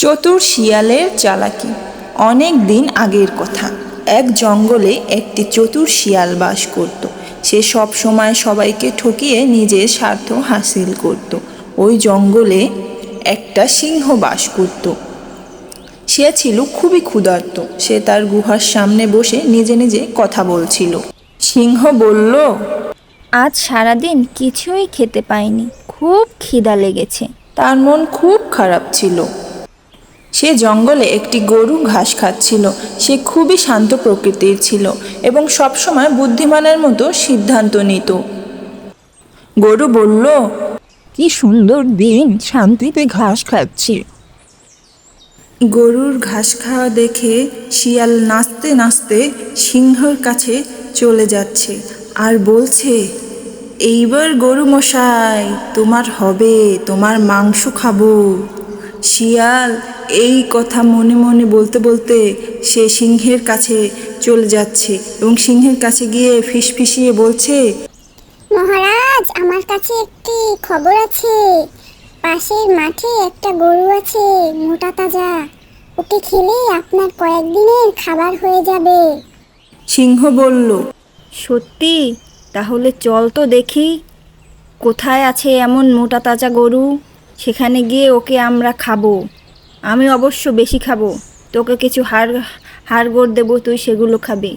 চতুর শিয়ালের চালাকি। অনেক দিন আগের কথা। এক জঙ্গলে একটি চতুর শিয়াল বাস করত। সে সব সময় সবাইকে ঠকিয়ে নিজের স্বার্থ হাসিল করত। ওই জঙ্গলে একটা সিংহ বাস করত। সে ছিল খুবই ক্ষুধার্ত। সে তার গুহার সামনে বসে নিজে নিজে কথা বলছিল। সিংহ বলল, আজ সারাদিন কিছুই খেতে পাইনি, খুব খিদা লেগেছে। তার মন খুব খারাপ ছিল। সে জঙ্গলে একটি গরু ঘাস খাচ্ছিল। সে খুবই শান্ত প্রকৃতির ছিল এবং সবসময় বুদ্ধিমানের মতো সিদ্ধান্ত নিত। গরু বলল, কি সুন্দর দিন, শান্তিতে ঘাস খাচ্ছি। গরুর ঘাস খাওয়া দেখে শিয়াল নাচতে নাচতে সিংহর কাছে চলে যাচ্ছে আর বলছে, এইবার গরু মশাই, তোমার হবে, তোমার মাংস খাবো। শিয়াল এই কথা মনে মনে বলতে বলতে সে সিংহের কাছে চলে যাচ্ছে এবং সিংহের কাছে গিয়ে ফিসফিসিয়ে বলছে, মহারাজ, আমার কাছে একটি খবর আছে। পাশের মাঠে একটা গরু আছে, মোটা তাজা। ওকে খেলে আপনার কয়েকদিনের খাবার হয়ে যাবে। সিংহ বলল, সত্যি? তাহলে চল তো দেখি কোথায় আছে এমন মোটা তাজা গরু। সেখানে গিয়ে ওকে আমরা খাবো। আমি অবশ্য বেশি খাবো। তোকে কিছু হাড়গোড় দেবো, তুই সেগুলো খাবি।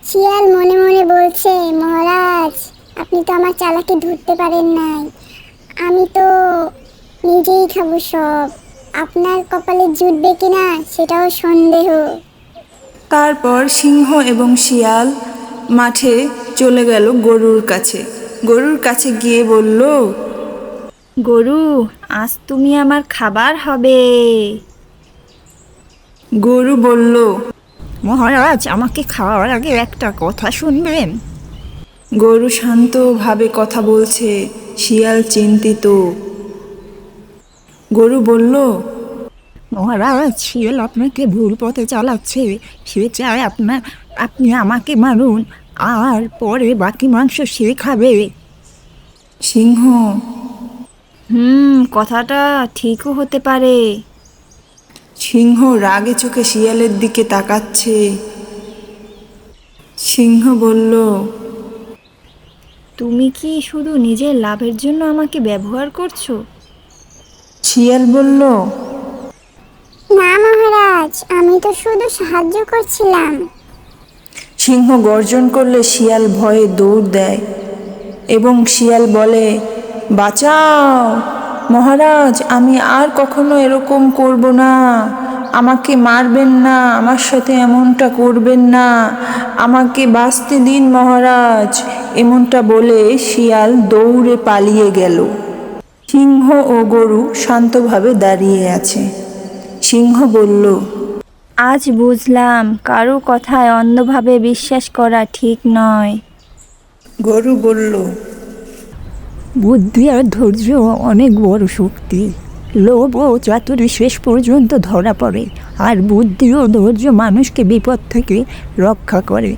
শিয়াল মনে মনে বলছে, মহারাজ, আপনি তো আমার চালাকি ধরতে পারেন নাই। আমি তো নিজেই খাবো সব। আপনার কপালে জুটবে কিনা সেটাও সন্দেহ। তারপর সিংহ এবং শিয়াল মাঠে চলে গেল গরুর কাছে। গরুর কাছে গিয়ে বলল, গরু, আজ তুমি আমার খাবার হবে। গরু বলল, মহারাজ, আমাকে খাওয়ার আগে একটা কথা শুনবেন। গরু শান্তভাবে কথা বলছে। শিয়াল চিন্তিত। গরু বলল, মহারাজ, শিয়াল আপনাকে ভুল পথে চালাচ্ছে। সে চায় আপনি আমাকে মারুন, আর পরে বাকি মাংস সে খাবে। সিংহ, কথাটা ঠিকও হতে পারে। সিংহ রাগে চোখে শিয়ালের দিকে তাকাচ্ছে। সিংহ বলল, তুমি কি শুধু নিজের লাভের জন্য আমাকে ব্যবহার করছো? শিয়াল বলল, না মহারাজ, আমি তো শুধু সাহায্য করছিলাম। সিংহ গর্জন করলে শিয়াল ভয়ে দৌড় দেয় এবং শিয়াল বলে, বাঁচাও মহারাজ, আমি আর কখনো এরকম করব না। আমাকে মারবেন না, আমার সাথে এমনটা করবেন না, আমাকে বাঁচতে দিন মহারাজ। এমনটা বলে শিয়াল দৌড়ে পালিয়ে গেল। সিংহ ও গরু শান্তভাবে দাঁড়িয়ে আছে। সিংহ বলল, আজ বুঝলাম কারো কথায় অন্ধভাবে বিশ্বাস করা ঠিক নয়। গরু বলল, বুদ্ধি আর ধৈর্য অনেক বড় শক্তি। লোভ ও চাতুরি শেষ পর্যন্ত ধরা পড়ে, আর বুদ্ধি ও ধৈর্য মানুষকে বিপদ থেকে রক্ষা করে।